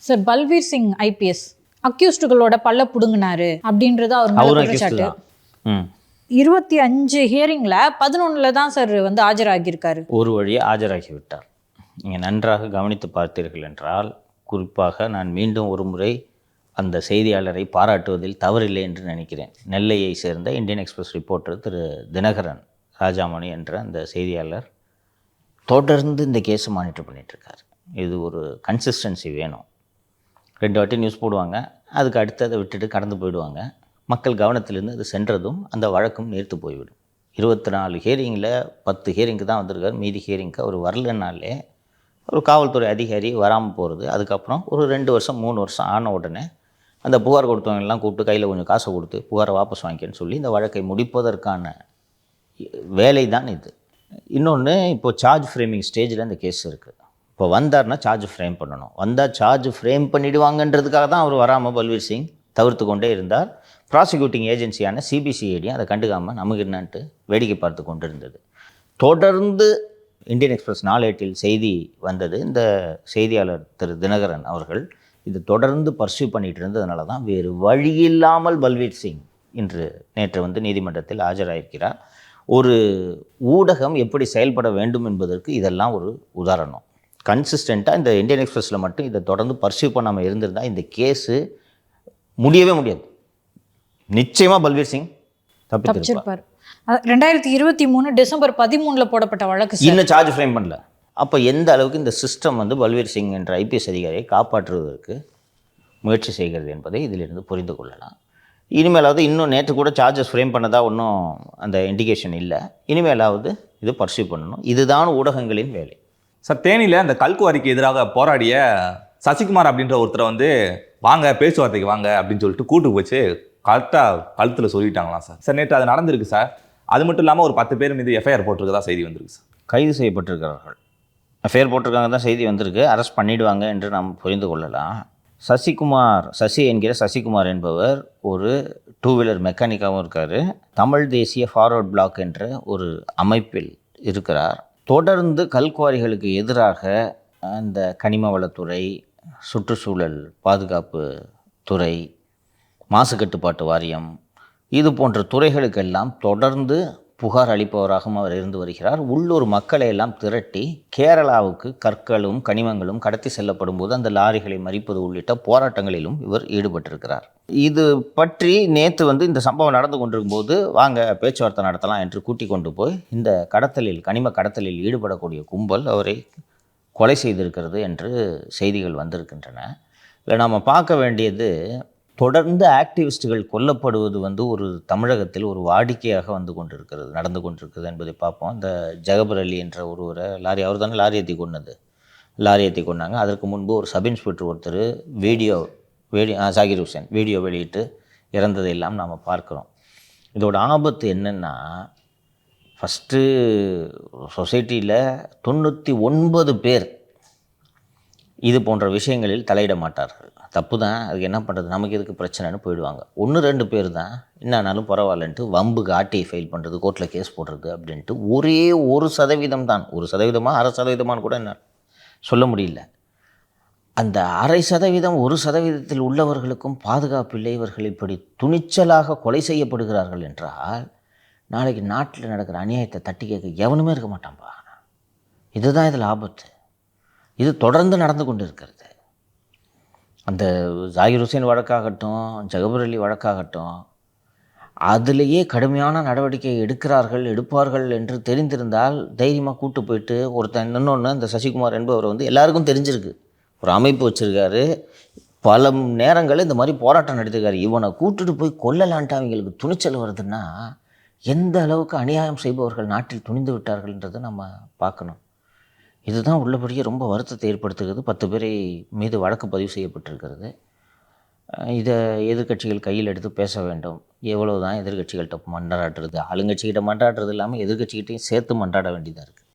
Sir Balvir Singh IPS அக்யூஸ்டுகளோட பல்ல புடுங்கினாரு அப்படின்றது அவர் மேல குற்றச்சாட்டு. 25 ஹியரிங்ல 11ல் தான் சார் வந்து ஆஜராகியிருக்காரு. ஒரு வழியாக ஆஜராகிவிட்டார். நீங்கள் நன்றாக கவனித்து பார்த்தீர்கள் என்றால், குறிப்பாக நான் மீண்டும் ஒரு முறை அந்த செய்தியாளரை பாராட்டுவதில் தவறில்லை என்று நினைக்கிறேன். நெல்லையை சேர்ந்த இந்தியன் எக்ஸ்பிரஸ் ரிப்போர்ட்டர் திரு தினகரன் ராஜாமணி என்ற அந்த செய்தியாளர் தொடர்ந்து இந்த கேஸை மானிட்டர் பண்ணிகிட்ருக்காரு. இது ஒரு கன்சிஸ்டன்சி வேணும். 2 வாட்டி நியூஸ் போடுவாங்க, அதுக்கு அடுத்து அதை விட்டுட்டு கடந்து போயிடுவாங்க. மக்கள் கவனத்திலிருந்து அது சென்றதும் அந்த வழக்கம் நீர்த்து போய்விடும். 24 ஹியரிங்கில் 10 ஹியரிங்க்கு தான் வந்திருக்காரு. மீதி ஹியரிங்க்கு அவர் வரலனாலே ஒரு காவல்துறை அதிகாரி வராமல் போகிறது. அதுக்கப்புறம் ஒரு 2 வருஷம் 3 வருஷம் ஆன உடனே அந்த புகார் கொடுத்தவங்கெல்லாம் கூப்பிட்டு கையில் கொஞ்சம் காசை கொடுத்து புகாரை வாபஸ் வாங்கிக்கன்னு சொல்லி இந்த வழக்கை முடிப்பதற்கான வேலை தான் இது. இன்னொன்று, இப்போது சார்ஜ் ஃப்ரேமிங் ஸ்டேஜில் இந்த கேஸ் இருக்குது. இப்போ வந்தார்னா சார்ஜ் ஃப்ரேம் பண்ணணும். வந்தால் சார்ஜ் ஃப்ரேம் பண்ணிவிடுவாங்கன்றதுக்காக தான் அவர் வராமல் பல்வீர் சிங் தவிர்த்து கொண்டே இருந்தார். ப்ராசிக்யூட்டிங் ஏஜென்சியான சிபிசிஐடியும் அதை கண்டுக்காமல் நமக்கு என்னான்ட்டு வேடிக்கை பார்த்து கொண்டு இருந்தது. தொடர்ந்து இந்தியன் எக்ஸ்பிரஸ் நாளேட்டில் செய்தி வந்தது. இந்த செய்தியாளர் திரு தினகரன் அவர்கள் இது தொடர்ந்து பர்சியூ பண்ணிகிட்டு இருந்ததுனால தான் வேறு வழியில்லாமல் பல்வீர் சிங் இன்று நேற்று வந்து நீதிமன்றத்தில் ஆஜராயிருக்கிறார். ஒரு ஊடகம் எப்படி செயல்பட வேண்டும் என்பதற்கு இதெல்லாம் ஒரு உதாரணம். கன்சிஸ்டண்ட்டாக இந்த இந்தியன் எக்ஸ்பிரஸில் மட்டும் இதை தொடர்ந்து பர்சியூ பண்ணாமல் இருந்திருந்தால் இந்த கேஸு முடியவே முடியாது. நிச்சயமாக பல்வீர் சிங் தப்பிச்சிருப்பார். 2023 டிசம்பர் 13 போடப்பட்ட வழக்கு இன்னும் சார்ஜ் ஃப்ரேம் பண்ணல. அப்போ எந்த அளவுக்கு இந்த சிஸ்டம் வந்து பல்வீர் சிங் என்ற ஐபிஎஸ் அதிகாரியை காப்பாற்றுவதற்கு முயற்சி செய்கிறது என்பதை இதிலிருந்து புரிந்து கொள்ளலாம். இனிமேலாவது இன்னும் நேற்று கூட சார்ஜஸ் ஃப்ரேம் பண்ணதாக ஒன்றும் அந்த இண்டிகேஷன் இல்லை. இனிமேலாவது இது பர்சியூ பண்ணணும். இதுதான் ஊடகங்களின் வேலை. சார், தேனியில் அந்த கல்குவாரிக்கு எதிராக போராடிய சசிகுமார் அப்படின்ற ஒருத்தரை வந்து வாங்க பேச்சுவார்த்தைக்கு வாங்க அப்படின்னு சொல்லிட்டு கூட்டு போச்சு கழுத்தில் சொல்லிட்டாங்களாம் சார். சார், நேற்று அது நடந்திருக்கு சார். அது மட்டும் இல்லாமல் ஒரு 10 பேர் மீது எஃப்ஐஆர் போட்டிருக்கதா செய்தி வந்திருக்கு சார். கைது செய்யப்பட்டிருக்கிறார்கள். எஃப்ஐஆர் போட்டிருக்காங்க தான் செய்தி வந்திருக்கு. அரெஸ்ட் பண்ணிவிடுவாங்க என்று நாம் புரிந்து கொள்ளலாம். சசி என்கிற சசிகுமார் என்பவர் ஒரு 2 வீலர் மெக்கானிக்காகவும் இருக்கார். தமிழ் தேசிய ஃபார்வர்ட் பிளாக் என்ற ஒரு அமைப்பில் இருக்கிறார். தொடர்ந்து கல்குவாரிகளுக்கு எதிராக அந்த கனிம வளத்துறை, சுற்றுச்சூழல் பாதுகாப்பு துறை, மாசு கட்டுப்பாட்டு வாரியம், இது போன்ற துறைகளுக்கெல்லாம் தொடர்ந்து புகார் அளிப்பவராகவும் அவர் இருந்து வருகிறார். உள்ளூர் மக்களை எல்லாம் திரட்டி கேரளாவுக்கு கற்களும் கனிமங்களும் கடத்தி செல்லப்படும் போது அந்த லாரிகளை மறிப்பது உள்ளிட்ட போராட்டங்களிலும் இவர் ஈடுபட்டிருக்கிறார். இது பற்றி நேற்று வந்து இந்த சம்பவம் நடந்து கொண்டிருக்கும் போது வாங்க பேச்சுவார்த்தை நடத்தலாம் என்று கூட்டிக் கொண்டு போய் இந்த கனிம கடத்தலில் ஈடுபடக்கூடிய கும்பல் அவரை கொலை செய்திருக்கிறது என்று செய்திகள் வந்திருக்கின்றன. இல்லை, நாம் பார்க்க வேண்டியது, தொடர்ந்து ஆக்டிவிஸ்ட்டுகள் கொல்லப்படுவது வந்து ஒரு தமிழகத்தில் ஒரு வாடிக்கையாக நடந்து கொண்டிருக்கிறது என்பதை பார்ப்போம். இந்த ஜகபர் அலி என்ற ஒருவரை அவர் தானே லாரி ஏற்றி கொண்டாங்க. அதற்கு முன்பு ஒரு சப் இன்ஸ்பெக்டர் ஒருத்தர் ஜாகிர் ஹுசேன் வீடியோ வெளியிட்டு இறந்ததையெல்லாம் நாம் பார்க்குறோம். இதோட ஆபத்து என்னென்னா, ஃபஸ்ட்டு சொசைட்டியில் 99 பேர் இது போன்ற விஷயங்களில் தலையிட மாட்டார்கள். தப்பு தான், அதுக்கு என்ன பண்ணுறது, நமக்கு எதுக்கு பிரச்சனைன்னு போயிடுவாங்க. 1-2 பேர் தான் என்னானாலும் பரவாயில்லன்ட்டு வம்புக்கு ஆர்டிஐ ஃபைல் பண்ணுறது, கோர்ட்டில் கேஸ் போடுறது அப்படின்ட்டு ஒரே 1% தான். 1% 1/2% கூட என்ன சொல்ல முடியல. அந்த 0.5% 1% உள்ளவர்களுக்கும் பாதுகாப்பு இல்லை. இவர்கள் இப்படி துணிச்சலாக கொலை செய்யப்படுகிறார்கள் என்றால் நாளைக்கு நாட்டில் நடக்கிற அநியாயத்தை தட்டி கேட்க எவனுமே இருக்க மாட்டான்பா. இதுதான் இதில் ஆபத்து. இது தொடர்ந்து நடந்து கொண்டு இருக்கிறது. அந்த ஜாகிர் ஹுசேன் வழக்காகட்டும், ஜகபர் அலி வழக்காகட்டும், அதிலேயே கடுமையான நடவடிக்கை எடுப்பார்கள் என்று தெரிந்திருந்தால் தைரியமாக கூட்டு போயிட்டு இன்னொன்று அந்த சசிகுமார் என்பவர் வந்து எல்லாருக்கும் தெரிஞ்சிருக்கு, ஒரு அமைப்பு வச்சுருக்காரு, பல நேரங்களில் இந்த மாதிரி போராட்டம் நடத்திருக்காரு. இவனை கூட்டுட்டு போய் கொல்லலான்ட்டு அவங்களுக்கு துணிச்சல் வருதுன்னா எந்த அளவுக்கு அநியாயம் செய்பவர்கள் நாட்டில் துணிந்து விட்டார்கள்ன்றதை நம்ம பார்க்கணும். இதுதான் உள்ளபடியே ரொம்ப வருத்தத்தை ஏற்படுத்துகிறது. 10 பேரை மீது வழக்கு பதிவு செய்யப்பட்டிருக்கிறது. இதை எதிர்க்கட்சிகள் கையில் எடுத்து பேச வேண்டும். எவ்வளவு தான் எதிர்க்கட்சிகள்கிட்ட மன்றாடுறது, ஆளுங்கட்சிகிட்ட மன்றாடுறது இல்லாமல் எதிர்க்கட்சிகிட்டையும் சேர்த்து மன்றாட வேண்டியதாக இருக்குது.